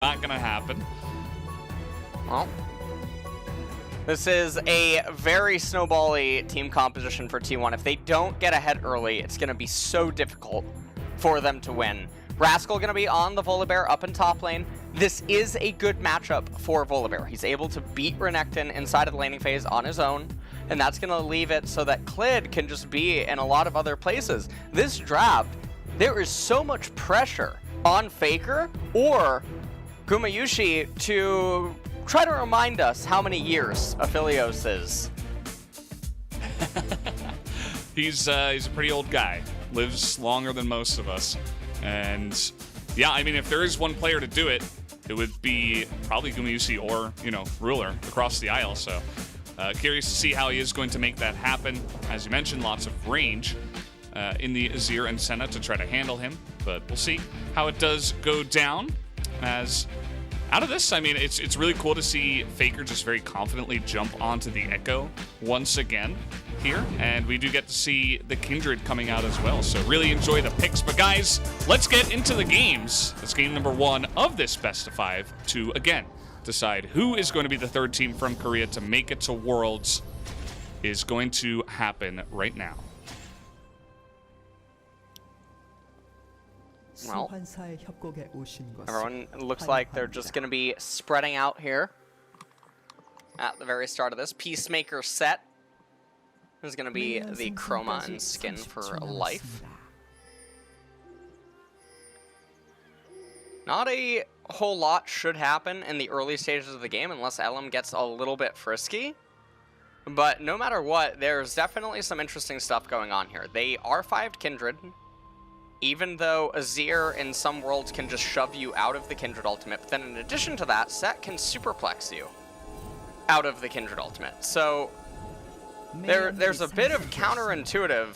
Not gonna happen. Well, this is a very snowbally team composition for T1. If they don't get ahead early, it's gonna be so difficult for them to win. Rascal gonna be on the Volibear up in top lane. This is a good matchup for Volibear. He's able to beat Renekton inside of the laning phase on his own, and that's gonna leave it so that Clid can just be in a lot of other places. This draft, there is so much pressure on Faker or Gumayusi to try to remind us how many years Aphelios is. He's a pretty old guy. Lives longer than most of us. And yeah, I mean, if there is one player to do it, it would be probably Gumayusi or, Ruler across the aisle. So curious to see how he is going to make that happen. As you mentioned, lots of range in the Azir and Senna to try to handle him. But we'll see how it does go down. As out of this, I mean, it's really cool to see Faker just very confidently jump onto the Echo once again here, and we do get to see the Kindred coming out as well, so really enjoy the picks. But guys, let's get into the games. It's game number 1 of this best of 5 to, again, decide who is going to be the third team from Korea to make it to Worlds is going to happen right now. Well, everyone looks like they're just going to be spreading out here at the very start of this. Peacemaker set is going to be the Chroma and skin for life. Not a whole lot should happen in the early stages of the game unless Elam gets a little bit frisky. But no matter what, there's definitely some interesting stuff going on here. They R5'd Kindred. Even though Azir in some worlds can just shove you out of the Kindred ultimate, but then in addition to that, Set can superplex you out of the Kindred ultimate. So there's a bit of counterintuitive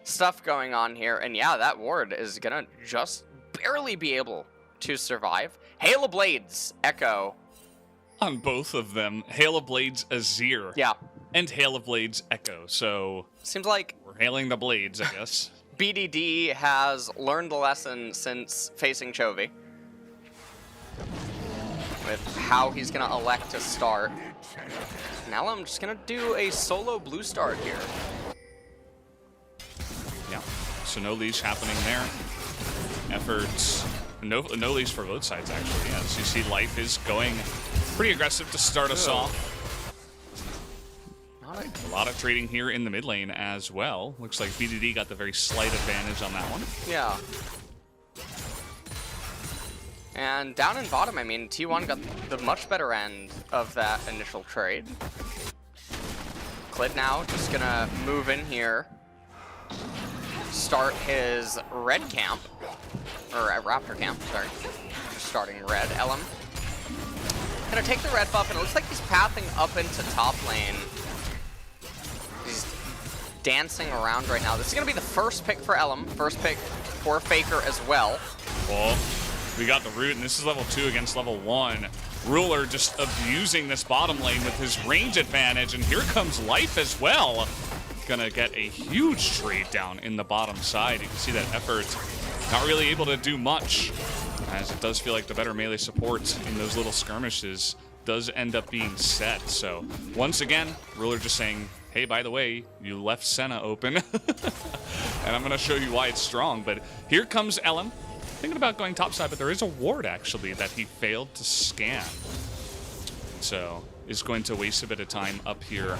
stuff going on here, and yeah, that ward is gonna just barely be able to survive. Hail of Blades, Echo. On both of them, Hail of Blades Azir. Yeah. And Hail of Blades Echo, so seems like we're hailing the blades, I guess. BDD has learned the lesson since facing Chovy with how he's going to elect to start. Now I'm just going to do a solo blue start here. Yeah, so no leash happening there. Efforts, no leash for both sides actually. As you see, Life is going pretty aggressive to start us off. A lot of trading here in the mid lane as well. Looks like BDD got the very slight advantage on that one. Yeah. And down in bottom, I mean, T1 got the much better end of that initial trade. Clid now just gonna move in here. Start his red camp. Or Raptor camp, sorry. Just starting red. Elam gonna take the red buff, and it looks like he's pathing up into top lane. He's dancing around right now. This is going to be the first pick for Elam. First pick for Faker as well. Well, we got the root, and this is level 2 against level 1. Ruler just abusing this bottom lane with his range advantage, and here comes Life as well. Gonna get a huge trade down in the bottom side. You can see that effort not really able to do much, as it does feel like the better melee support in those little skirmishes does end up being Set. So once again, Ruler just saying, hey, by the way, you left Senna open, and I'm going to show you why it's strong. But here comes Elam, thinking about going topside, but there is a ward, actually, that he failed to scan. So is going to waste a bit of time up here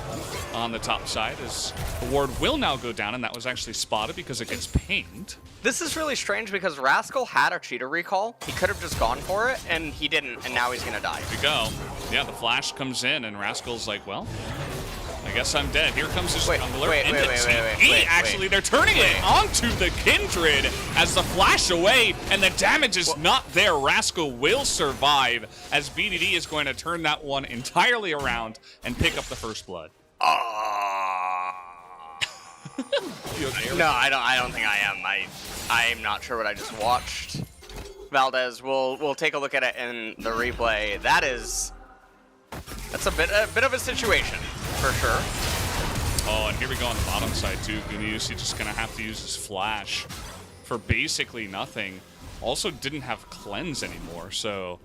on the top side, as the ward will now go down, and that was actually spotted because it gets pinged. This is really strange because Rascal had a cheater recall. He could have just gone for it, and he didn't, and now he's going to die. Here we go. Yeah, the flash comes in, and Rascal's like, well, I guess I'm dead. Here comes his jungler. Wait, they're turning it onto the Kindred as the flash away, and the damage is not there. Rascal will survive as BDD is going to turn that one entirely around and pick up the first blood. You okay? No, I don't think I am. I'm not sure what I just watched. Valdez, we'll take a look at it in the replay. That's a bit of a situation, for sure. Oh, and here we go on the bottom side too. Gumayusi just gonna have to use his flash for basically nothing. also didn't have cleanse anymore, so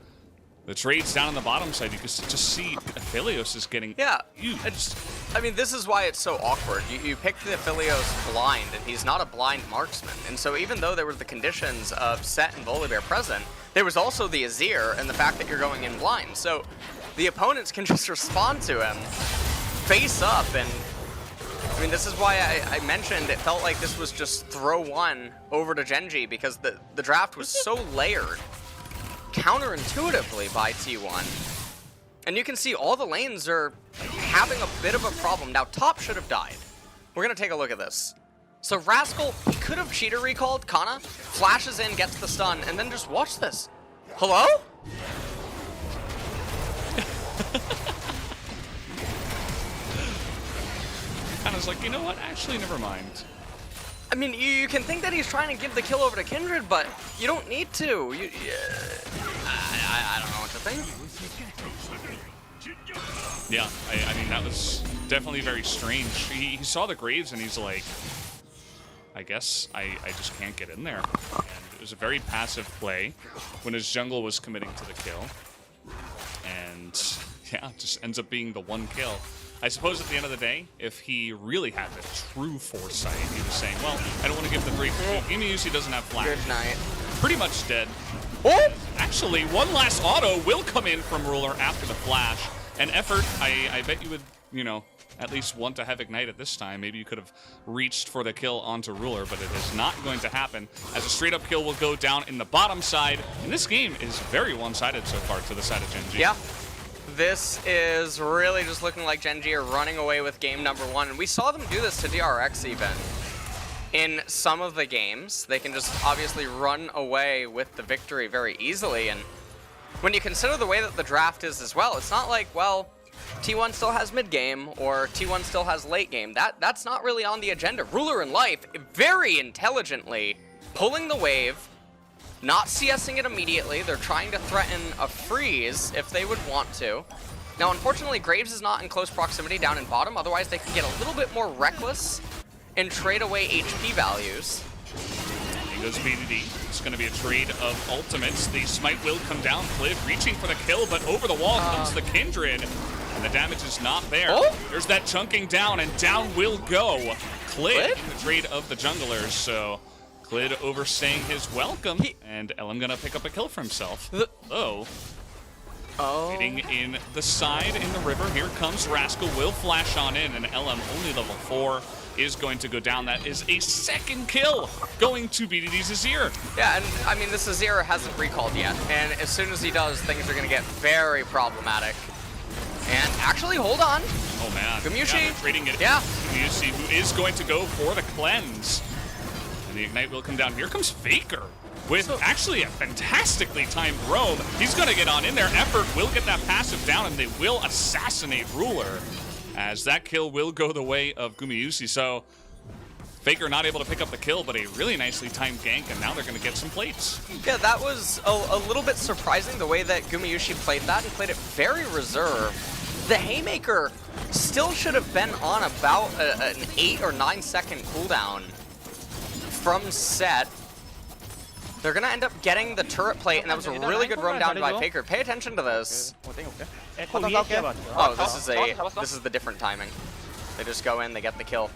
the trades down on the bottom side, you can just see Aphelios is getting used. I mean, this is why it's so awkward. You picked the Aphelios blind, and he's not a blind marksman. And so even though there were the conditions of Set and Volibear present, there was also the Azir and the fact that you're going in blind. So the opponents can just respond to him face up, and I mean, this is why I mentioned it felt like this was just throw one over to Genji, because the draft was so layered counterintuitively by T1. And you can see all the lanes are having a bit of a problem. Now, top should have died. We're going to take a look at this. So Rascal, he could have cheater recalled Kana, flashes in, gets the stun, and then just watch this. Hello? Kana's like, you know what? Actually, never mind. I mean, you can think that he's trying to give the kill over to Kindred, but you don't need to. I don't know what to think. Yeah, I mean, that was definitely very strange. He saw the Graves and he's like, I guess I just can't get in there. And it was a very passive play when his jungle was committing to the kill. And yeah, it just ends up being the one kill. I suppose at the end of the day, if he really had the true foresight, he was saying, well, I don't want to give the 3-2. Gumayusi doesn't have flash. Good night. Pretty much dead. Oh! Actually, one last auto will come in from Ruler after the flash. And Effort, I bet you would, you know, at least want to have Ignite at this time. Maybe you could have reached for the kill onto Ruler, but it is not going to happen, as a straight-up kill will go down in the bottom side. And this game is very one-sided so far to the side of Genji. Yeah. This is really just looking like Genji are running away with game number 1. And we saw them do this to DRX even. In some of the games, they can just obviously run away with the victory very easily. And when you consider the way that the draft is as well, it's not like, well, T1 still has mid-game or T1 still has late game. That's not really on the agenda. Ruler and Life very intelligently pulling the wave, not CSing it immediately. They're trying to threaten a freeze if they would want to. Now, unfortunately, Graves is not in close proximity down in bottom. Otherwise, they can get a little bit more reckless and trade away HP values. Here goes BDD. It's going to be a trade of ultimates. The smite will come down. Clid reaching for the kill, but over the wall comes the Kindred. And the damage is not there. Oh? There's that chunking down, and down will go Clid in the trade of the junglers. So Clid overstaying his welcome, and LM gonna pick up a kill for himself. Oh. Hitting in the side in the river. Here comes Rascal, will flash on in, and LM only level 4 is going to go down. That is a second kill going to BDD's Azir. Yeah, and I mean, this Azir hasn't recalled yet, and as soon as he does, things are gonna get very problematic. And actually, hold on. Oh man. Gumayusi. Yeah, trading it. Yeah. Gumayusi, who is going to go for the cleanse. And the Ignite will come down. Here comes Faker with actually a fantastically timed roam. He's going to get on in there. Effort will get that passive down, and they will assassinate Ruler, as that kill will go the way of Gumayusi. So Faker not able to pick up the kill, but a really nicely timed gank, and now they're going to get some plates. Yeah, that was a little bit surprising, the way that Gumayusi played that, and played it very reserved. The Haymaker still should have been on about an 8 or 9 second cooldown from Set. They're going to end up getting the turret plate, and that was a really good roam down by Faker. Pay attention to this. Oh, this is the different timing. They just go in, they get the kill.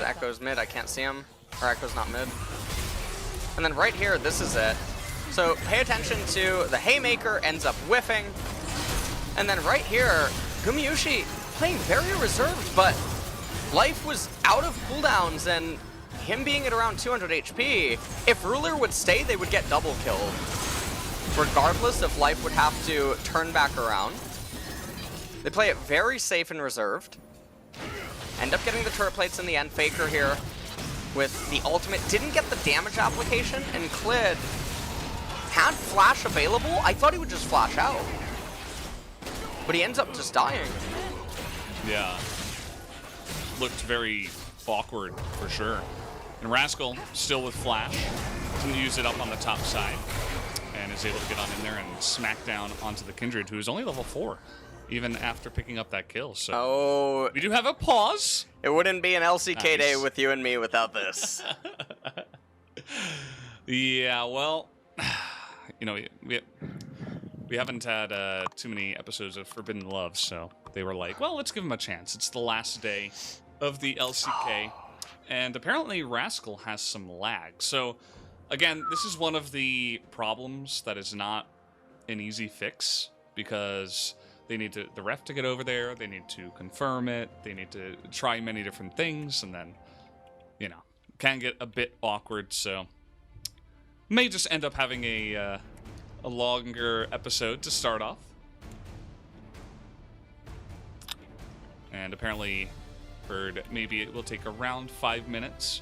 Echo's mid, I can't see him. Or Echo's not mid. And then right here, this is it. So pay attention to the Haymaker, ends up whiffing. And then right here, Gumayusi playing very reserved, but Life was out of cooldowns, and him being at around 200 HP, if Ruler would stay, they would get double killed. Regardless if Life would have to turn back around. They play it very safe and reserved. End up getting the turret plates in the end. Faker here with the ultimate. Didn't get the damage application, and Clid had flash available. I thought he would just flash out, but he ends up just dying. Yeah. Looked very awkward, for sure. And Rascal, still with flash, didn't use it up on the top side, and is able to get on in there and smack down onto the Kindred, who is only level 4. even after picking up that kill. So Oh, we do have a pause. it wouldn't be an LCK day Nice. with you and me without this. Yeah, well, you know, we haven't had too many episodes of Forbidden Love, so they were like, well, let's give him a chance. It's the last day of the LCK, and apparently Rascal has some lag. So, again, this is one of the problems that is not an easy fix, because they need the ref to get over there, they need to confirm it, they need to try many different things, and then, you know, can get a bit awkward, so may just end up having a longer episode to start off. And apparently heard maybe it will take around 5 minutes.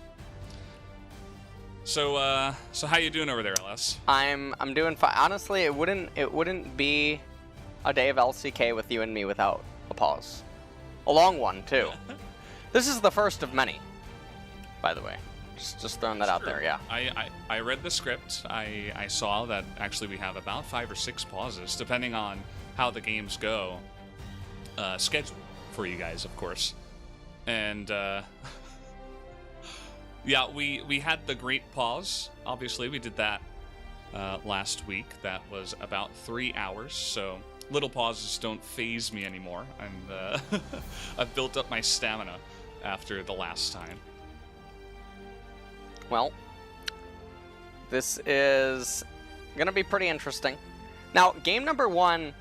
So how you doing over there, LS? I'm doing fine. Honestly, it wouldn't be a day of LCK with you and me without a pause. A long one, too. This is the first of many, by the way. Just throwing that out there, yeah. I read the script. I saw that actually we have about 5 or 6 pauses, depending on how the games go. Scheduled for you guys, of course. And yeah, we had the great pause. Obviously, we did that last week. That was about 3 hours. So little pauses don't phase me anymore. And I've built up my stamina after the last time. Well, this is going to be pretty interesting. Now, game number 1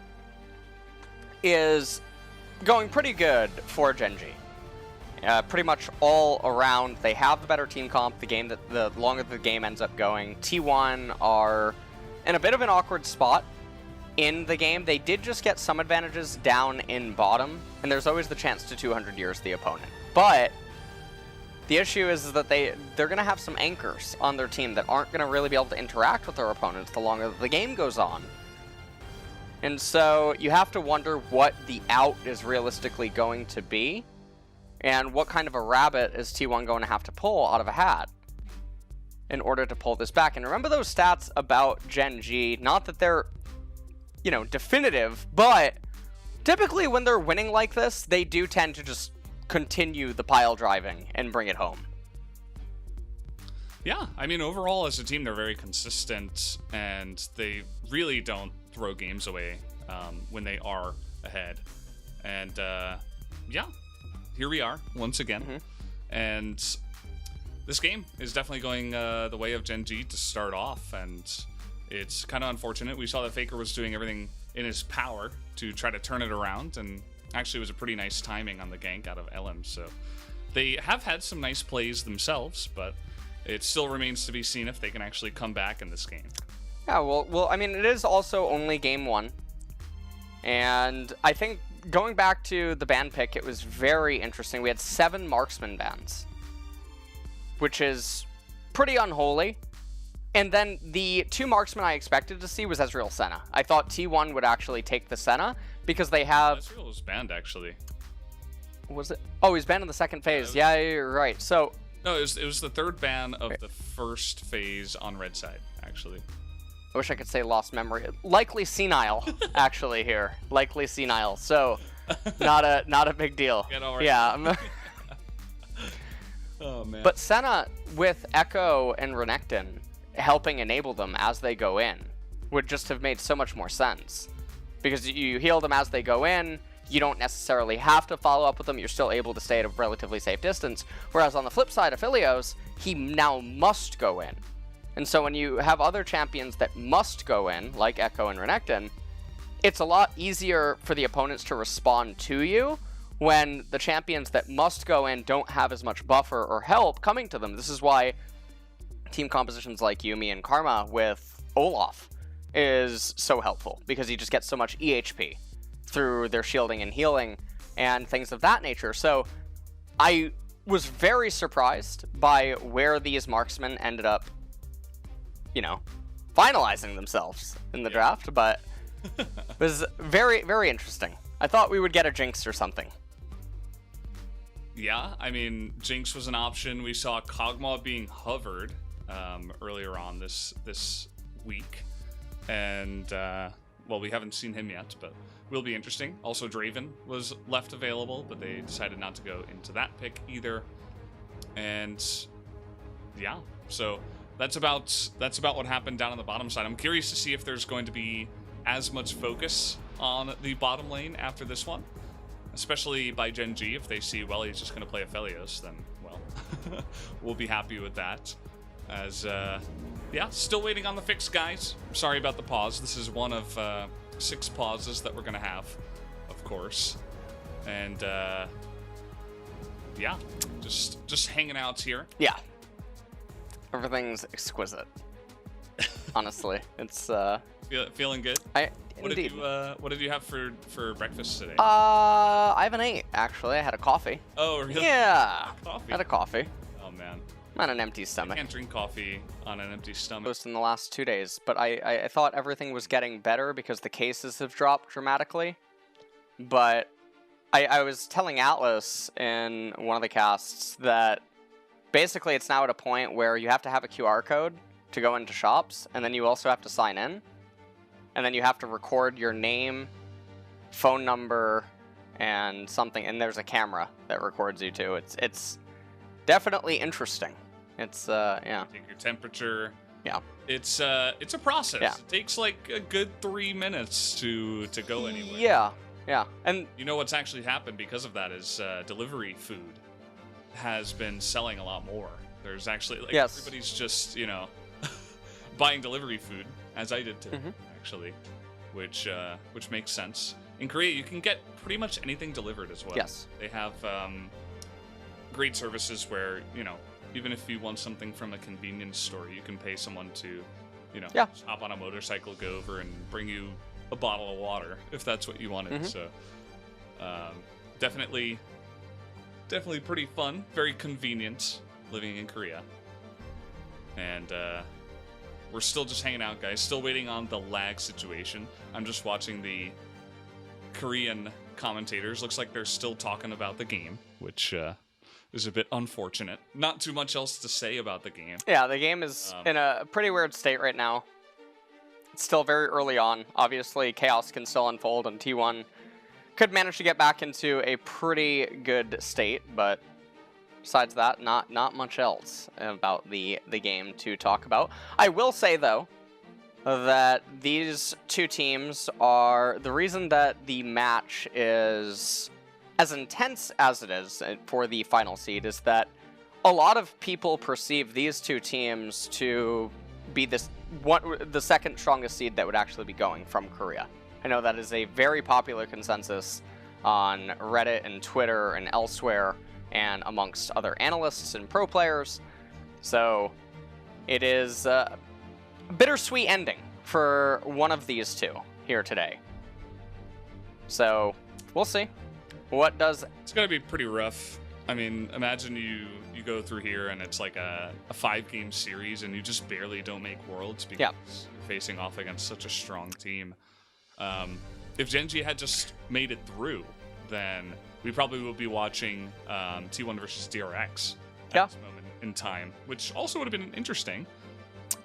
is going pretty good for Gen.G. Pretty much all around, they have the better team comp. The longer the game ends up going, T1 are in a bit of an awkward spot in the game. They did just get some advantages down in bottom, and there's always the chance to 200 years the opponent. But the issue is that they're going to have some anchors on their team that aren't going to really be able to interact with their opponents the longer the game goes on. And so you have to wonder what the out is realistically going to be, and what kind of a rabbit is T1 going to have to pull out of a hat in order to pull this back. And remember those stats about Gen.G, not that they're, you know, definitive, but typically when they're winning like this, they do tend to just continue the pile driving and bring it home. Yeah, I mean, overall as a team, they're very consistent, and they really don't throw games away when they are ahead. And yeah, here we are once again. And this game is definitely going the way of Gen.G to start off, and it's kind of unfortunate. We saw that Faker was doing everything in his power to try to turn it around, and actually, it was a pretty nice timing on the gank out of LM, so they have had some nice plays themselves, but it still remains to be seen if they can actually come back in this game. Yeah, well, I mean, it is also only game 1, and I think going back to the ban pick, it was very interesting. We had 7 marksman bans, which is pretty unholy. And then the 2 marksmen I expected to see was Ezreal Senna. I thought T1 would actually take the Senna because they have... Ezreal was banned, actually. Was it? Oh, he's banned in the second phase. Yeah, you're right. So... No, it was the 3rd ban of the first phase on red side, actually. I wish I could say lost memory. Likely senile, actually, here. Likely senile. So, not a big deal. Yeah. Oh, man. But Senna, with Echo and Renekton helping enable them as they go in, would just have made so much more sense. Because you heal them as they go in, you don't necessarily have to follow up with them, you're still able to stay at a relatively safe distance. Whereas on the flip side of Philios, he now must go in. And so when you have other champions that must go in, like Echo and Renekton, it's a lot easier for the opponents to respond to you when the champions that must go in don't have as much buffer or help coming to them. This is why team compositions like Yuumi and Karma with Olaf is so helpful, because he just gets so much EHP through their shielding and healing and things of that nature. So I was very surprised by where these marksmen ended up, you know, finalizing themselves in the draft, but it was very, very interesting. I thought we would get a Jinx or something. Yeah, I mean, Jinx was an option. We saw Kog'Maw being hovered earlier on this week, and well, we haven't seen him yet, but will be interesting. Also, Draven was left available, but they decided not to go into that pick either. And yeah, so that's about what happened down on the bottom side. I'm curious to see if there's going to be as much focus on the bottom lane after this one, especially by Gen G. If they see, well, he's just going to play Aphelios, then, well, we'll be happy with that. As, yeah, still waiting on the fix, guys. Sorry about the pause. This is one of 6 pauses that we're going to have, of course. And, yeah, just hanging out here. Yeah. Everything's exquisite. Honestly, it's Feeling good? Indeed. What did you have for breakfast today? I haven't ate, actually. I had a coffee. Oh, really? Yeah. Coffee. I had a coffee. Oh, man. I'm on an empty stomach. I can't drink coffee on an empty stomach. Most in the last 2 days, but I thought everything was getting better because the cases have dropped dramatically. But I was telling Atlas in one of the casts that basically it's now at a point where you have to have a QR code to go into shops, and then you also have to sign in. And then you have to record your name, phone number, and something. And there's a camera that records you too. It's definitely interesting. It's yeah. Take your temperature. Yeah. It's a process. Yeah. It takes like a good 3 minutes to go anywhere. Yeah. Yeah. And you know what's actually happened because of that is delivery food has been selling a lot more. There's actually like everybody's just, you know, buying delivery food, as I did today, actually, which makes sense. In Korea, you can get pretty much anything delivered as well. Yes. They have great services where, you know, even if you want something from a convenience store, you can pay someone to, you know, just hop on a motorcycle, go over and bring you a bottle of water if that's what you wanted. So definitely pretty fun, very convenient living in Korea. And we're still just hanging out, guys. Still waiting on the lag situation. I'm just watching the Korean commentators. Looks like they're still talking about the game, which is a bit unfortunate. Not too much else to say about the game. Yeah, the game is in a pretty weird state right now. It's still very early on. Obviously, chaos can still unfold, and T1 could manage to get back into a pretty good state, but besides that, not much else about the game to talk about. I will say, though, that these two teams are the reason that the match is as intense as it is for the final seed is that a lot of people perceive these two teams to be the second strongest seed that would actually be going from Korea. I know that is a very popular consensus on Reddit and Twitter and elsewhere, and amongst other analysts and pro players. So it is a bittersweet ending for one of these two here today. So we'll see. It's gonna be pretty rough. I mean, imagine you go through here and it's like a 5-game series and you just barely don't make Worlds because you're facing off against such a strong team. If Gen G had just made it through, then we probably will be watching T1 versus DRX at this moment in time, which also would have been interesting.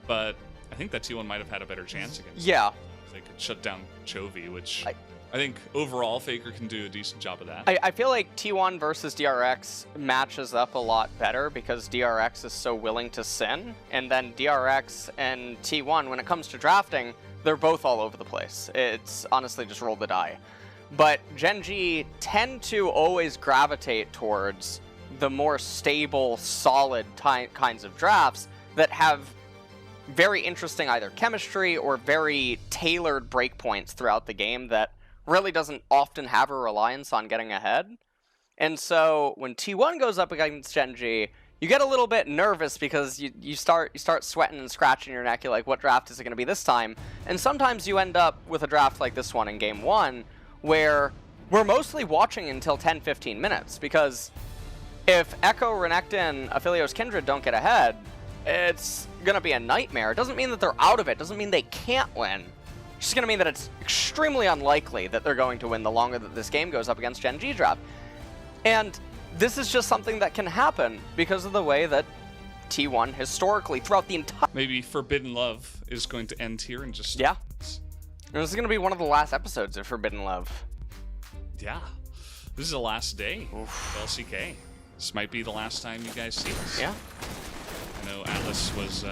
But I think that T1 might have had a better chance against them. They could shut down Chovy, which I think overall Faker can do a decent job of that. I feel like T1 versus DRX matches up a lot better because DRX is so willing to sin, and then DRX and T1, when it comes to drafting, they're both all over the place. It's honestly just roll the die. But Gen G tend to always gravitate towards the more stable, solid kinds of drafts that have very interesting either chemistry or very tailored breakpoints throughout the game that really doesn't often have a reliance on getting ahead. And so when T1 goes up against Gen G, you get a little bit nervous because you start sweating and scratching your neck. You're like, what draft is it going to be this time? And sometimes you end up with a draft like this one in Game 1, where we're mostly watching until 10-15 minutes, because if Echo, Renekton, Aphelios, Kindred don't get ahead, it's going to be a nightmare. It doesn't mean that they're out of it. It doesn't mean they can't win. It's just going to mean that it's extremely unlikely that they're going to win the longer that this game goes up against Gen G draft. And this is just something that can happen because of the way that T1 historically throughout the entire... Maybe Forbidden Love is going to end here in just... This is going to be one of the last episodes of Forbidden Love. Yeah. This is the last day of LCK. This might be the last time you guys see us. Yeah. I know Atlas was,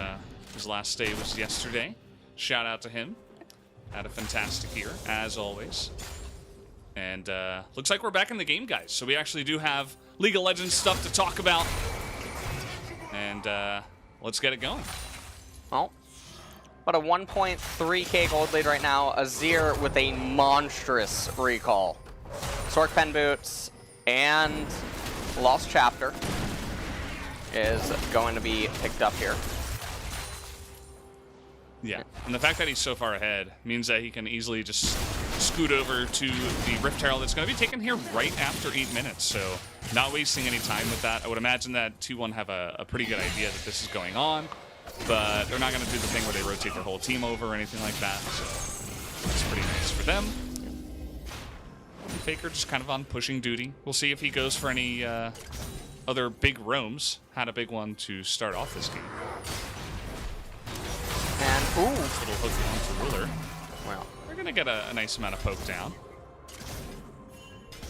his last day was yesterday. Shout out to him. Had a fantastic year, as always. And looks like we're back in the game, guys. So we actually do have League of Legends stuff to talk about. And let's get it going. Well, about a 1.3k gold lead right now. Azir with a monstrous recall. Sork Pen Boots and Lost Chapter is going to be picked up here. Yeah, and the fact that he's so far ahead means that he can easily just scoot over to the Rift Herald that's going to be taken here right after 8 minutes, so not wasting any time with that. I would imagine that T1 have a pretty good idea that this is going on, but they're not going to do the thing where they rotate their whole team over or anything like that, so that's pretty nice for them. Faker just kind of on pushing duty. We'll see if he goes for any other big roams. Had a big one to start off this game. And, ooh. Little hook onto Ruler. Well, We're going to get a nice amount of poke down.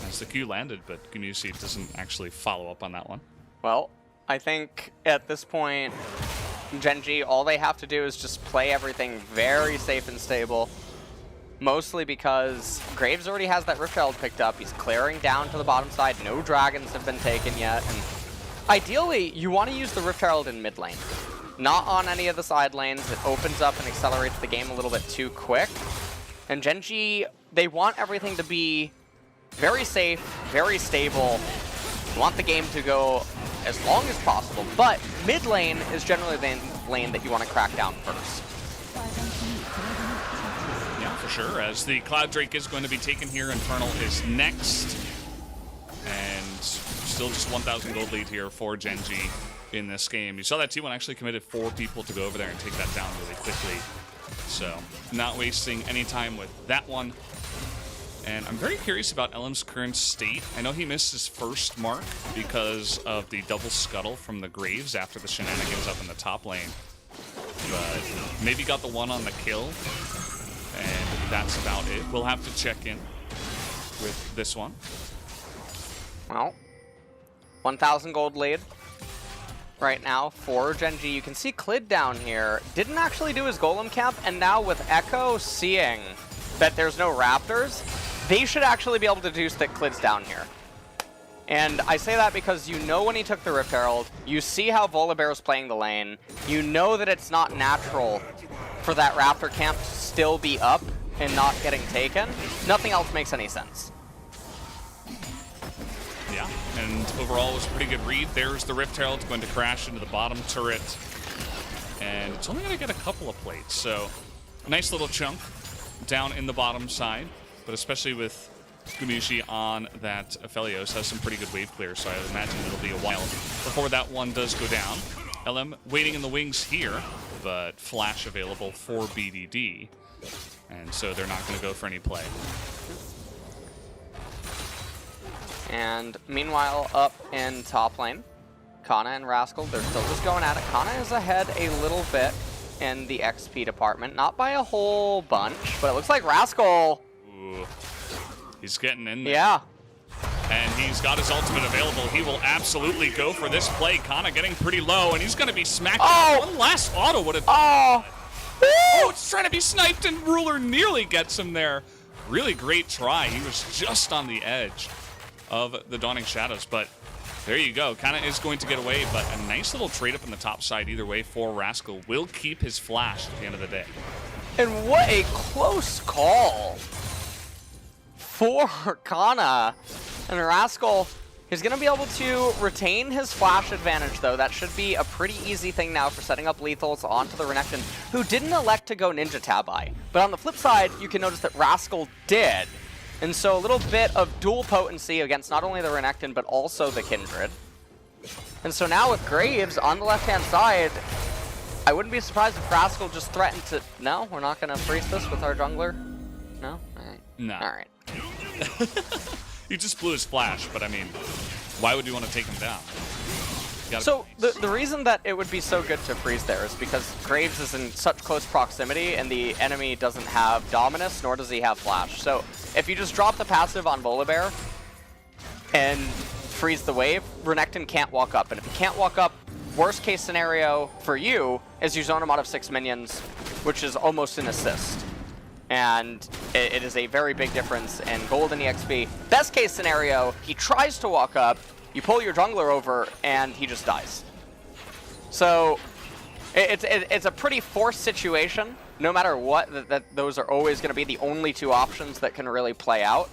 As the Q landed, but Gumusi doesn't actually follow up on that one. well, I think at this point, Genji, all they have to do is just play everything very safe and stable. Mostly because Graves already has that Rift Herald picked up. He's clearing down to the bottom side. No dragons have been taken yet. And ideally, you want to use the Rift Herald in mid lane. Not on any of the side lanes. It opens up and accelerates the game a little bit too quick. And Genji, they want everything to be very safe, very stable. You want the game to go as long as possible. But mid lane is generally the lane that you want to crack down first. Yeah, for sure. As the Cloud Drake is going to be taken here, Infernal is next. And still just 1,000 gold lead here for Genji in this game. You saw that T1 actually committed 4 people to go over there and take that down really quickly. So, not wasting any time with that one. And I'm very curious about LM's current state. I know he missed his first mark because of the double scuttle from the Graves after the shenanigans up in the top lane. But maybe got the one on the kill. And that's about it. We'll have to check in with this one. Well, 1,000 gold lead right now for Genji. You can see Clid down here didn't actually do his golem camp, and now with Echo seeing that there's no Raptors, they should actually be able to deduce that Clid's down here. And I say that because you know when he took the Rift Herald, you see how Volibear's playing the lane, you know that it's not natural for that Raptor camp to still be up and not getting taken. Nothing else makes any sense. Yeah, and overall it was a pretty good read. There's the Rift Herald going to crash into the bottom turret. And it's only going to get a couple of plates, so a nice little chunk down in the bottom side. But especially with Gumushi on that Aphelios has some pretty good wave clear, so I would imagine it'll be a while before that one does go down. LM waiting in the wings here, but flash available for BDD. And so they're not going to go for any play. And meanwhile, up in top lane, Kana and Rascal, they're still just going at it. Kana is ahead a little bit in the XP department. Not by a whole bunch, but it looks like Rascal... Ooh, he's getting in there. Yeah. And he's got his ultimate available. He will absolutely go for this play. Kana getting pretty low, and he's going to be smacked. Oh! One last auto would have... Oh! Oh, it's trying to be sniped, and Ruler nearly gets him there. Really great try. He was just on the edge of the Dawning Shadows, but there you go. Kana is going to get away, but a nice little trade up in the top side either way for Rascal. Will keep his flash at the end of the day. And what a close call for Kana. And Rascal is going to be able to retain his flash advantage, though. That should be a pretty easy thing now for setting up lethals onto the Renekton, who didn't elect to go Ninja Tabi. But on the flip side, you can notice that Rascal did. And so a little bit of dual potency against not only the Renekton, but also the Kindred. And so now with Graves on the left-hand side, I wouldn't be surprised if Rascal just threatened to... No, we're not going to freeze this with our jungler? No? All right. No. All right. He just blew his flash, but I mean, why would you want to take him down? So the reason that it would be so good to freeze there is because Graves is in such close proximity and the enemy doesn't have Dominus, nor does he have Flash. So if you just drop the passive on Volibear and freeze the wave, Renekton can't walk up. And if he can't walk up, worst case scenario for you is you zone him out of 6 minions, which is almost an assist. And it is a very big difference in gold and EXP. Best case scenario, he tries to walk up, you pull your jungler over, and he just dies. So it's a pretty forced situation. No matter what, that those are always going to be the only 2 options that can really play out.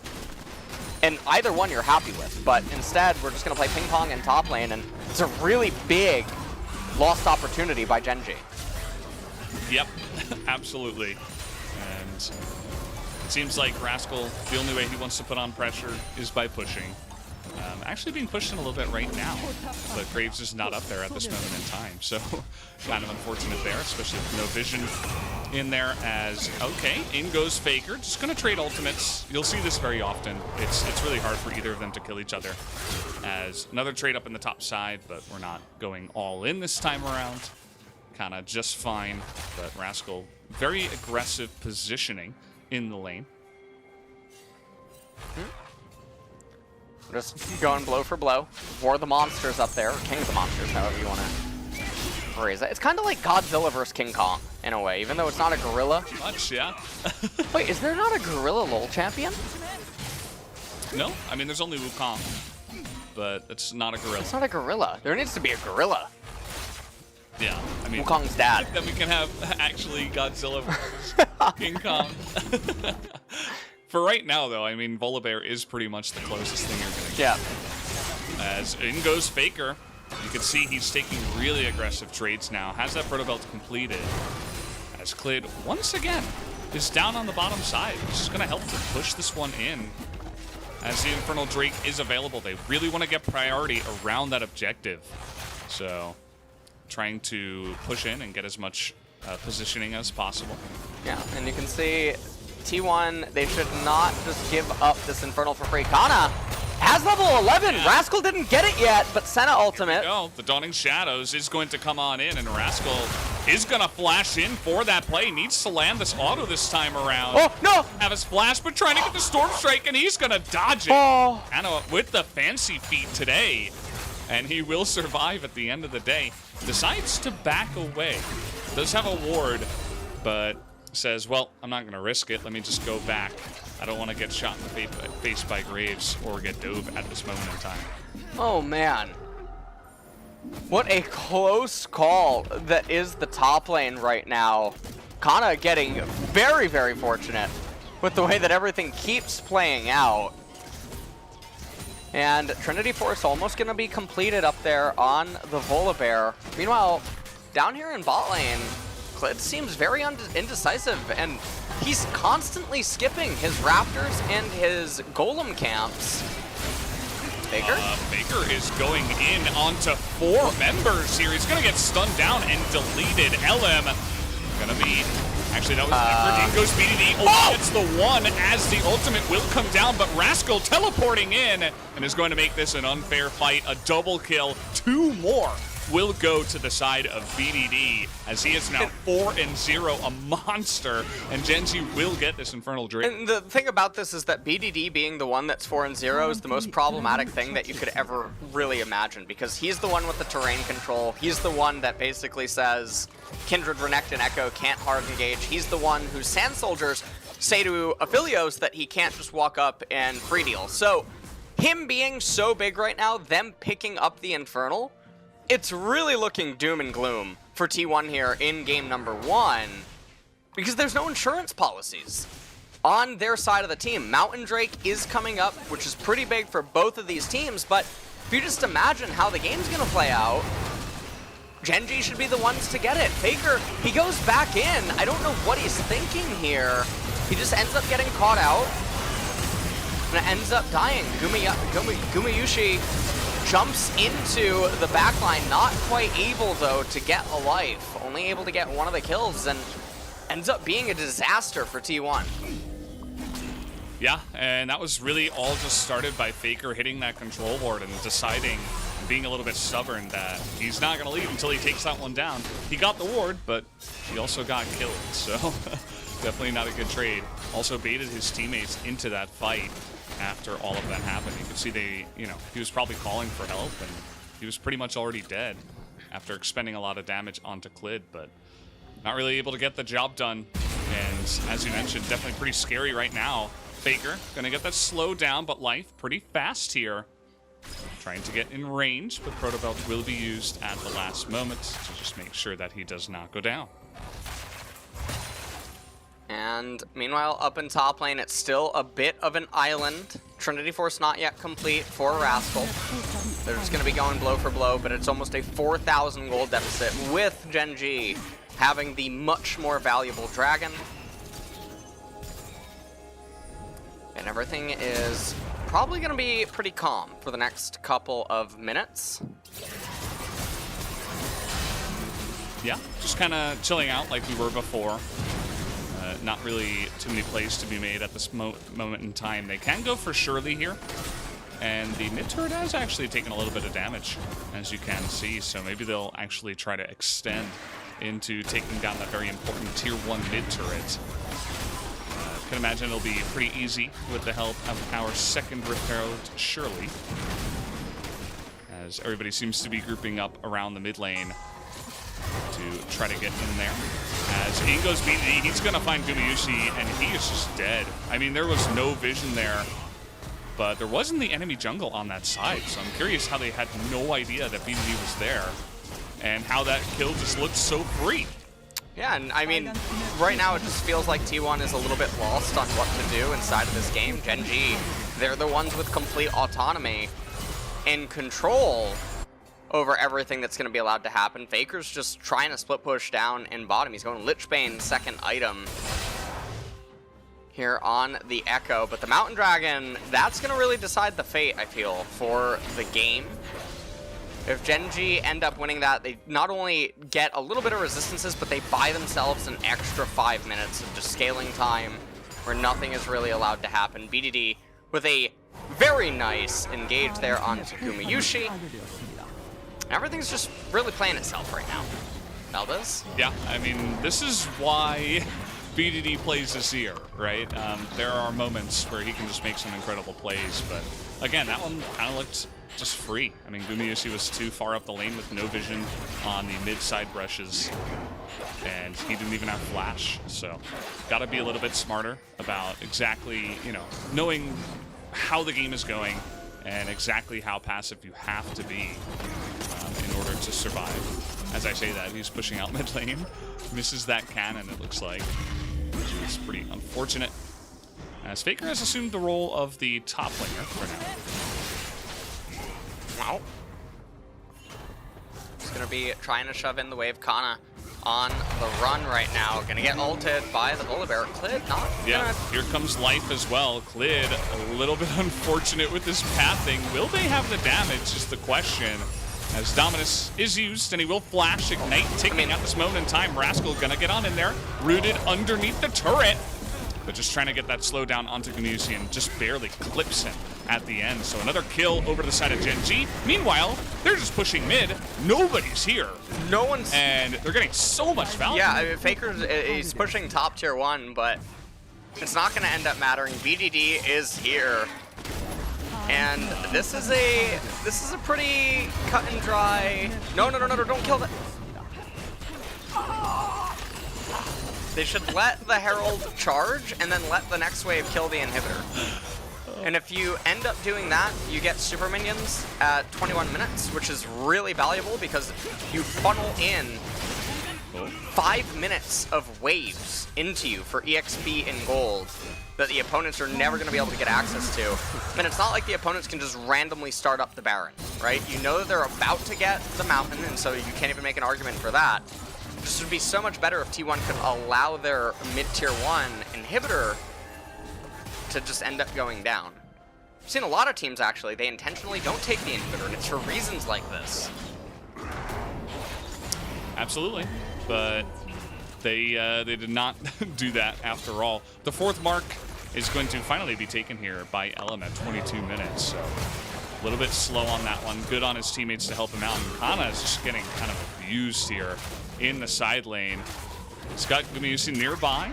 And either one you're happy with. But instead, we're just going to play ping pong in top lane, and it's a really big lost opportunity by Genji. Yep, absolutely. And it seems like Rascal, the only way he wants to put on pressure is by pushing. Actually being pushed in a little bit right now, but Graves is not up there at this moment in time, so kind of unfortunate there, especially with no vision in there. As okay, in goes Faker, just gonna trade ultimates. You'll see this very often. It's really hard for either of them to kill each other. As another trade up in the top side, but we're not going all in this time around. Kind of just fine, but Rascal very aggressive positioning in the lane. Just going blow for blow. War the monsters up there, or King of the monsters, however you want to phrase it. It's kind of like Godzilla versus King Kong, in a way, even though it's not a gorilla. Much, yeah. Wait, is there not a gorilla LoL champion? No, I mean, there's only Wukong, but it's not a gorilla. It's not a gorilla. There needs to be a gorilla. Yeah, I mean, Wukong's dad. Then we can have actually Godzilla versus King Kong. For right now, though, I mean, Volibear is pretty much the closest thing you're going to get. Yeah. As in goes Faker. You can see he's taking really aggressive trades now. Has that Proto Belt completed. As Clid, once again, is down on the bottom side. Which is going to help to push this one in. As the Infernal Drake is available, they really want to get priority around that objective. So, trying to push in and get as much positioning as possible. Yeah, and you can see T1, they should not just give up this Infernal for free. Kana has level 11. Yeah. Rascal didn't get it yet, but Senna ultimate. Oh, the Dawning Shadows is going to come on in, and Rascal is going to flash in for that play. Needs to land this auto this time around. Oh, no! Have his flash, but trying to get the Storm Strike, and he's going to dodge it. Oh. Kana with the fancy feat today, and he will survive at the end of the day. Decides to back away. Does have a ward, but says, well, I'm not going to risk it. Let me just go back. I don't want to get shot in the face by Graves or get dove at this moment in time. Oh, man. What a close call that is the top lane right now. Kana getting very, very fortunate with the way that everything keeps playing out. And Trinity Force almost going to be completed up there on the Volibear. Meanwhile, down here in bot lane, Clid seems very indecisive, and he's constantly skipping his Raptors and his Golem camps. Faker? Faker is going in onto 4 members here. He's going to get stunned down and deleted. LM going to be... Actually, that was Edward. In goes BDD. Oh, it's the one as the ultimate will come down, but Rascal teleporting in and is going to make this an unfair fight. A double kill. 2 more will go to the side of BDD as he is now 4-0, a monster, and Genji will get this Infernal Drake. And the thing about this is that BDD being the one that's 4-0 is the most problematic thing that you could ever really imagine, because he's the one with the terrain control. He's the one that basically says Kindred, Renekton, Echo can't hard engage. He's the one whose Sand Soldiers say to Aphelios that he can't just walk up and free deal. So him being so big right now, them picking up the Infernal, it's really looking doom and gloom for T1 here in game number 1, because there's no insurance policies on their side of the team. Mountain Drake is coming up, which is pretty big for both of these teams, but if you just imagine how the game's going to play out, Genji should be the ones to get it. Faker, he goes back in. I don't know what he's thinking here. He just ends up getting caught out and ends up dying. Gumayushi jumps into the backline, not quite able, though, to get a life. Only able to get one of the kills, and ends up being a disaster for T1. Yeah, and that was really all just started by Faker hitting that control board and deciding being a little bit stubborn that he's not going to leave until he takes that one down. He got the ward, but he also got killed, so definitely not a good trade. Also baited his teammates into that fight after all of that happened. You could see he was probably calling for help, and he was pretty much already dead after expending a lot of damage onto Clid, but not really able to get the job done. And as you mentioned, definitely pretty scary right now. Faker gonna get that slow down, but life pretty fast here. Trying to get in range, but Proto Belt will be used at the last moment to just make sure that he does not go down. And meanwhile, up in top lane, it's still a bit of an island. Trinity Force not yet complete for Rascal. They're just going to be going blow for blow, but it's almost a 4,000 gold deficit with Gen G having the much more valuable dragon. And everything is probably going to be pretty calm for the next couple of minutes. Yeah, just kind of chilling out like we were before. Not really too many plays to be made at this moment in time. They can go for Shirley here. And the mid turret has actually taken a little bit of damage, as you can see. So maybe they'll actually try to extend into taking down that very important tier 1 mid turret. I can imagine it'll be pretty easy with the help of our second Rift Herald, Shirley. As everybody seems to be grouping up around the mid lane to try to get in there. As in goes BDD, he's going to find Gumayusi, and he is just dead. I mean, there was no vision there, but there wasn't the enemy jungle on that side, so I'm curious how they had no idea that BDD was there, and how that kill just looked so free. Yeah, and I mean, right now it just feels like T1 is a little bit lost on what to do inside of this game. Gen G, they're the ones with complete autonomy and control over everything that's going to be allowed to happen. Faker's just trying to split push down in bottom. He's going Lichbane, second item here on the Echo. But the Mountain Dragon, that's going to really decide the fate, I feel, for the game. If Gen G end up winning that, they not only get a little bit of resistances, but they buy themselves an extra 5 minutes of just scaling time where nothing is really allowed to happen. BDD with a very nice engage there on Gumayusi. Everything's just really playing itself right now. Melbas? Yeah, I mean, this is why BDD plays this year, right? There are moments where he can just make some incredible plays, but again, that one kind of looked just free. I mean, Gumayusi was too far up the lane with no vision on the mid-side brushes, and he didn't even have flash, so got to be a little bit smarter about exactly, knowing how the game is going and exactly how passive you have to be in order to survive. As I say that, he's pushing out mid lane, misses that cannon, it looks like, which is pretty unfortunate. As Faker has assumed the role of the top laner for now. Wow. He's going to be trying to shove in the wave. Kana on the run right now. Going to get ulted by the Volibear. Clid not Yeah, here comes life as well. Clid, a little bit unfortunate with this pathing. Will they have the damage is the question. As Dominus is used, and he will flash Ignite, ticking at this moment in time. Rascal gonna get on in there, rooted underneath the turret, but just trying to get that slowdown onto Gumayusi and just barely clips him at the end. So another kill over to the side of Gen G. Meanwhile, they're just pushing mid. Nobody's here. No one's... And they're getting so much value. Yeah, I mean, Faker's he's pushing top tier 1, but it's not gonna end up mattering. BDD is here. And this is a pretty cut and dry. No, don't kill that. They should let the Herald charge and then let the next wave kill the inhibitor. And if you end up doing that, you get super minions at 21 minutes, which is really valuable because you funnel in 5 minutes of waves into you for EXP and gold that the opponents are never going to be able to get access to. And it's not like the opponents can just randomly start up the Baron, right? You know that they're about to get the Mountain, and so you can't even make an argument for that. This would be so much better if T1 could allow their mid-tier 1 inhibitor to just end up going down. I've seen a lot of teams, actually, they intentionally don't take the inhibitor, and it's for reasons like this. Absolutely, but they did not do that after all. The 4th mark is going to finally be taken here by Elm at 22 minutes. So A little bit slow on that one. Good on his teammates to help him out. And Kana is just getting kind of abused here in the side lane. He's got Gumayusi nearby.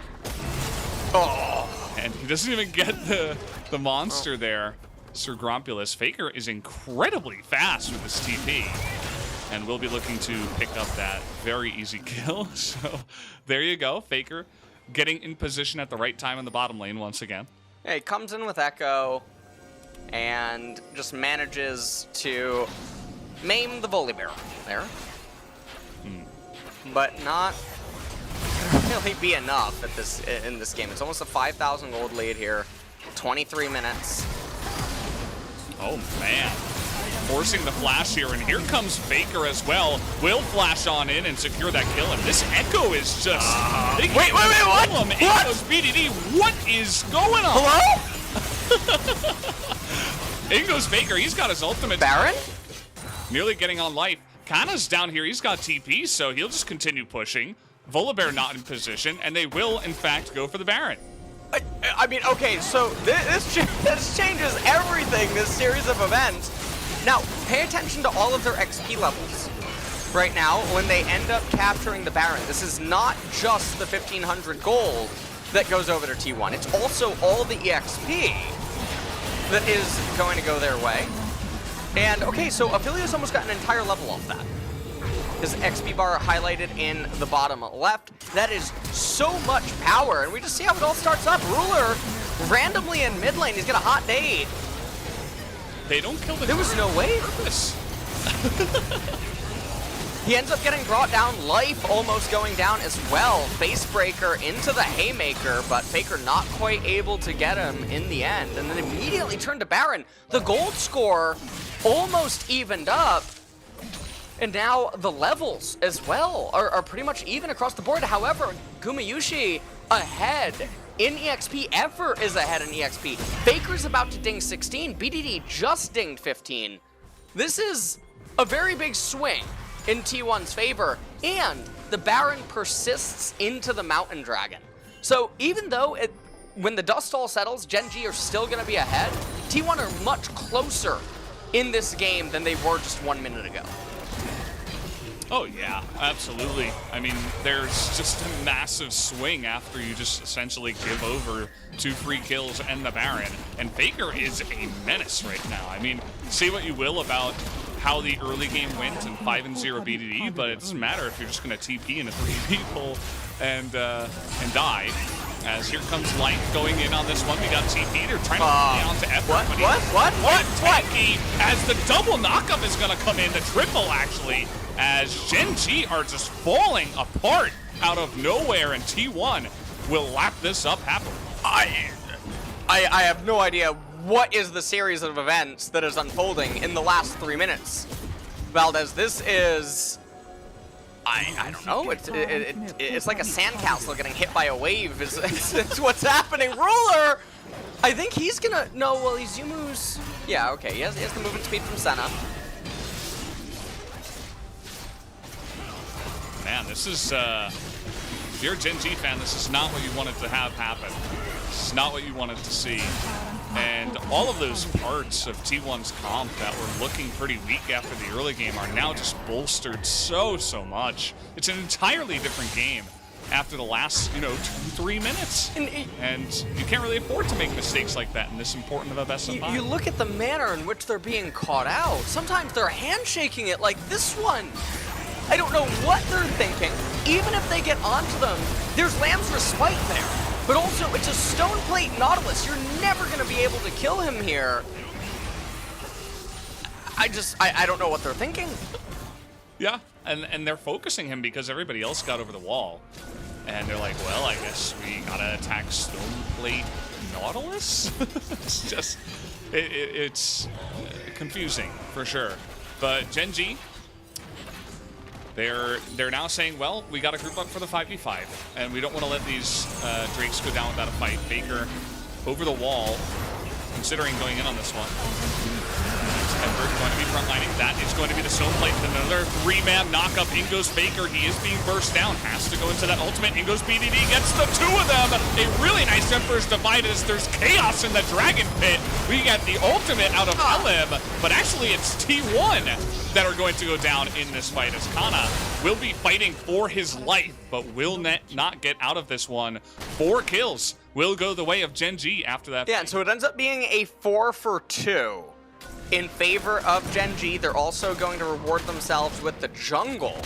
Oh. And he doesn't even get the monster there. Sir Grompulus. Faker is incredibly fast with his TP. And will be looking to pick up that very easy kill. So there you go. Faker getting in position at the right time in the bottom lane once again. Yeah, he comes in with Echo and just manages to maim the Volibear there. But not really be enough at in this game. It's almost a 5,000 gold lead here. 23 minutes. Oh, man. Forcing the flash here, and here comes Faker as well. Will flash on in and secure that kill, and this Echo is just... wait, what? What? Echo's BDD, what is going on? Hello? In goes Faker, he's got his ultimate. Baron? Nearly getting on life. Kana's down here, he's got TP, so he'll just continue pushing. Volibear not in position, and they will, in fact, go for the Baron. I mean, okay, so this changes everything, this series of events. Now, pay attention to all of their XP levels. Right now, when they end up capturing the Baron, this is not just the 1,500 gold that goes over to T1. It's also all the EXP that is going to go their way. And, okay, so Aphelios almost got an entire level off that. His XP bar highlighted in the bottom left. That is so much power, and we just see how it all starts up. Ruler, randomly in mid lane, he's got a hot date. They don't kill the... There was no way. He ends up getting brought down. Life almost going down as well. Facebreaker into the Haymaker, but Faker not quite able to get him in the end. And then immediately turned to Baron. The gold score almost evened up. And now the levels as well are pretty much even across the board. However, Gumayusi ahead in EXP. Ever is ahead in EXP. Faker's about to ding 16. BDD just dinged 15. This is a very big swing in T1's favor, and the Baron persists into the Mountain Dragon. So even though when the dust all settles, Gen G are still going to be ahead, T1 are much closer in this game than they were just 1 minute ago. Oh, yeah, absolutely. I mean, there's just a massive swing after you just essentially give over 2 free kills and the Baron. And Faker is a menace right now. I mean, say what you will about how the early game went in 5-0 BDD, but it doesn't matter if you're just going to TP into 3 people and die. As here comes Light going in on this one. We got TP. They're trying to play on to effort. What? As the double knockup is going to come in, the triple actually, as Gen G are just falling apart out of nowhere, and T1 will lap this up happily. I have no idea what is the series of events that is unfolding in the last 3 minutes. Valdez, this is... I don't know. It's like a sandcastle getting hit by a wave. It's what's happening. Ruler, I think he's gonna... No, well, he's Yumu's... Yeah, okay. He has the movement speed from Senna. Man, this is... if you're a Gen G fan, this is not what you wanted to have happen. This is not what you wanted to see. And all of those parts of T1's comp that were looking pretty weak after the early game are now just bolstered so much. It's an entirely different game after the last, 2-3 minutes. And you can't really afford to make mistakes like that in this important of a best of 5. You look at the manner in which they're being caught out. Sometimes they're handshaking it like this one. I don't know what they're thinking. Even if they get onto them, there's Lamb's Respite there. But also, it's a Stone Plate Nautilus. You're never going to be able to kill him here. I don't know what they're thinking. Yeah, and they're focusing him because everybody else got over the wall. And they're like, well, I guess we gotta attack Stone Plate Nautilus? It's just, it's confusing, for sure. But Gen G, they're now saying, well, we got to group up for the 5v5, and we don't want to let these Drakes go down without a fight. Faker over the wall, considering going in on this one. Effort going to be frontlining. That is going to be the stone plate. Another 3-man knockup. In goes Faker. He is being burst down. Has to go into that ultimate. In goes BDD. Gets the 2 of them. A really nice Emperor's Divide as there's chaos in the Dragon Pit. We get the ultimate out of LM, but actually it's T1 that are going to go down in this fight as Kana will be fighting for his life, but will not get out of this one. 4 kills will go the way of Gen G after that. Yeah, and so it ends up being a 4 for 2 in favor of Gen G. They're also going to reward themselves with the jungle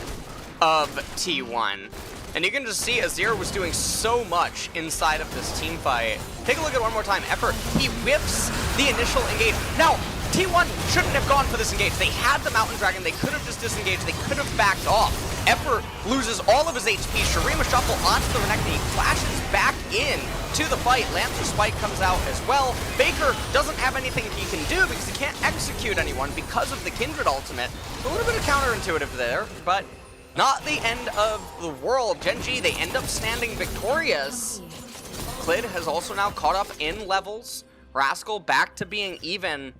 of T1. And you can just see Azir was doing so much inside of this team fight. Take a look at it one more time. Effort, he whips the initial engage. Now, T1 shouldn't have gone for this engage. They had the Mountain Dragon. They could have just disengaged. They could have backed off. Effort loses all of his HP. Shurima Shuffle onto the Renekton. He flashes back in to the fight. Lancer Spike comes out as well. Faker doesn't have anything he can do because he can't execute anyone because of the Kindred ultimate. A little bit of counterintuitive there, but not the end of the world. Gen G, they end up standing victorious. Clid has also now caught up in levels. Rascal back to being even.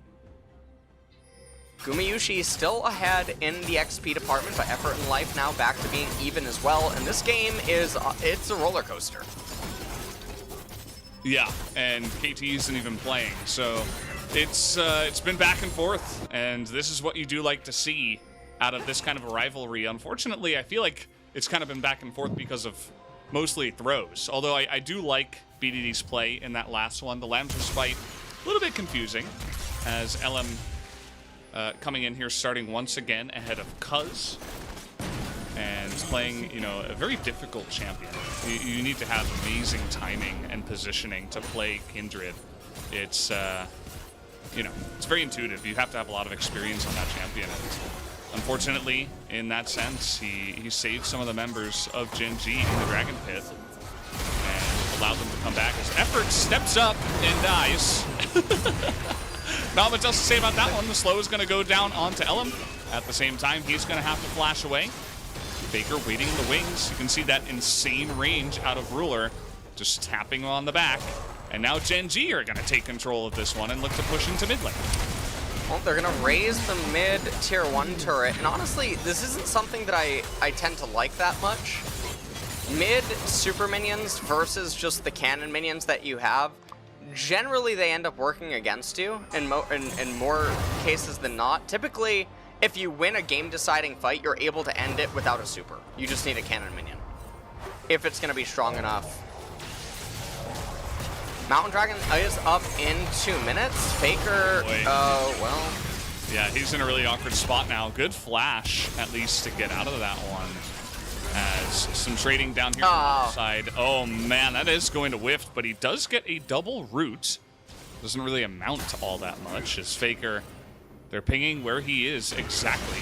Gumayushi still ahead in the XP department, but Effort and Life now back to being even as well. And this game is, it's a roller coaster. Yeah, and KT isn't even playing, so it's been back and forth, and this is what you do like to see out of this kind of a rivalry. Unfortunately, I feel like it's kind of been back and forth because of mostly throws, although I do like BDD's play in that last one. The Lamser's fight, a little bit confusing, as LM coming in here starting once again ahead of Cuz, and playing, you know, a very difficult champion. You need to have amazing timing and positioning to play Kindred. It's, you know, it's very intuitive. You have to have a lot of experience on that champion. And unfortunately, in that sense, he saved some of the members of Gen G in the Dragon Pit and allowed them to come back as Effort steps up and dies. Not much else to say about that one. The slow is going to go down onto Elam. At the same time, he's going to have to flash away. Faker waiting in the wings. You can see that insane range out of Ruler, just tapping on the back. And now Gen G are going to take control of this one and look to push into mid lane. Well, they're going to raise the mid tier 1 turret. And honestly, this isn't something that I tend to like that much. Mid super minions versus just the cannon minions that you have, generally they end up working against you in more cases than not. Typically, if you win a game-deciding fight, you're able to end it without a super. You just need a cannon minion, if it's going to be strong enough. Mountain Dragon is up in 2 minutes. Faker, well. Yeah, he's in a really awkward spot now. Good flash, at least, to get out of that one. As some trading down here on the side. Oh, man, that is going to whiff, but he does get a double root. Doesn't really amount to all that much, as Faker, they're pinging where he is exactly.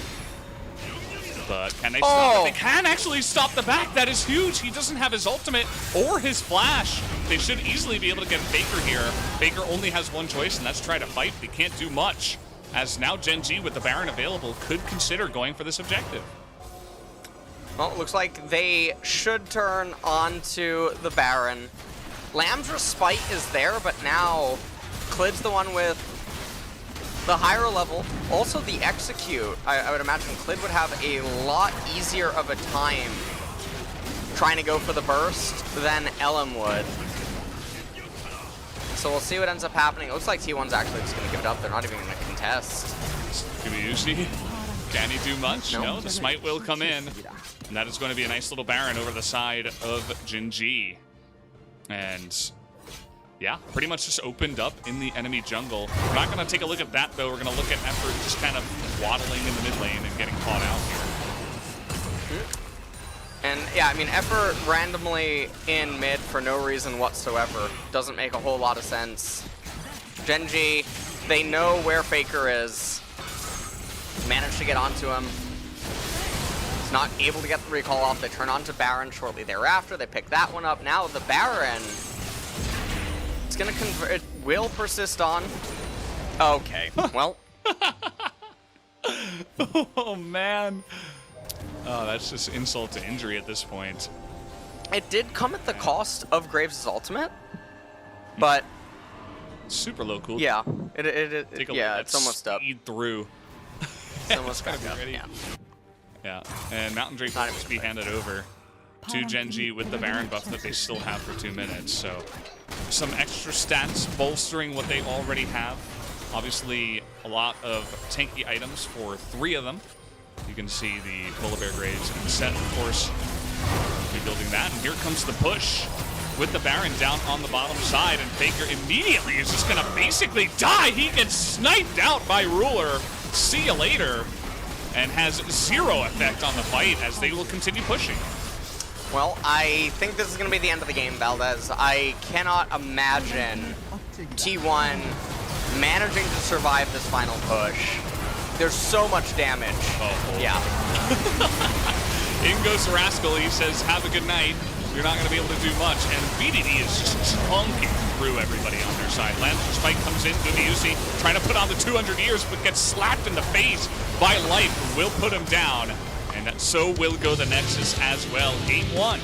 But can they stop it? They can actually stop the back. That is huge. He doesn't have his ultimate or his flash. They should easily be able to get Faker here. Faker only has one choice, and that's try to fight. They can't do much, as now Gen G with the Baron available could consider going for this objective. Well, it looks like they should turn onto the Baron. Lamdra's Spite is there, but now Clid's the one with the higher level. Also the execute. I would imagine Clid would have a lot easier of a time trying to go for the burst than Elam would. So we'll see what ends up happening. It looks like T1's actually just going to give it up. They're not even going to contest. Gumayushi, can he do much? Nope. No, the smite will come in. And that is going to be a nice little Baron over the side of Gen G. And yeah, pretty much just opened up in the enemy jungle. We're not going to take a look at that, though. We're going to look at Effort just kind of waddling in the mid lane and getting caught out here. And yeah, I mean, Effort randomly in mid for no reason whatsoever. Doesn't make a whole lot of sense. Gen G, they know where Faker is. Managed to get onto him. He's not able to get the recall off. They turn onto Baron shortly thereafter. They pick that one up. Now the Baron, it's going to convert. It will persist on. Okay, well. Oh, man. Oh, that's just insult to injury at this point. It did come at the cost of Graves' ultimate, but super low cooldown. Yeah, Take a yeah, look. it's almost up. Speed through. It's almost back Be up. ready. Yeah. Yeah, and Mountain Drake will Not just even be handed over to Gen.G with the Baron buff that they still have for 2 minutes. So some extra stats bolstering what they already have. Obviously, a lot of tanky items for 3 of them. You can see the Polar Bear Graves and Set, of course, rebuilding that. And here comes the push with the Baron down on the bottom side. And Faker immediately is just going to basically die. He gets sniped out by Ruler. See you later. And has 0 effect on the fight as they will continue pushing. Well, I think this is going to be the end of the game, Valdez. I cannot imagine T1 managing to survive this final push. There's so much damage. Oh. Yeah. In goes Rascal. He says, have a good night. You're not going to be able to do much. And BDD is just chunking through everybody on their side. Lancer Spike comes in. Gumayusi trying to put on the 200 years, but gets slapped in the face by Life, who will put him down. And so will go the Nexus as well. Game 1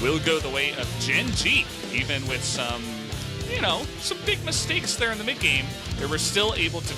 will go the way of Gen.G. Even with some, some big mistakes there in the mid game, they were still able to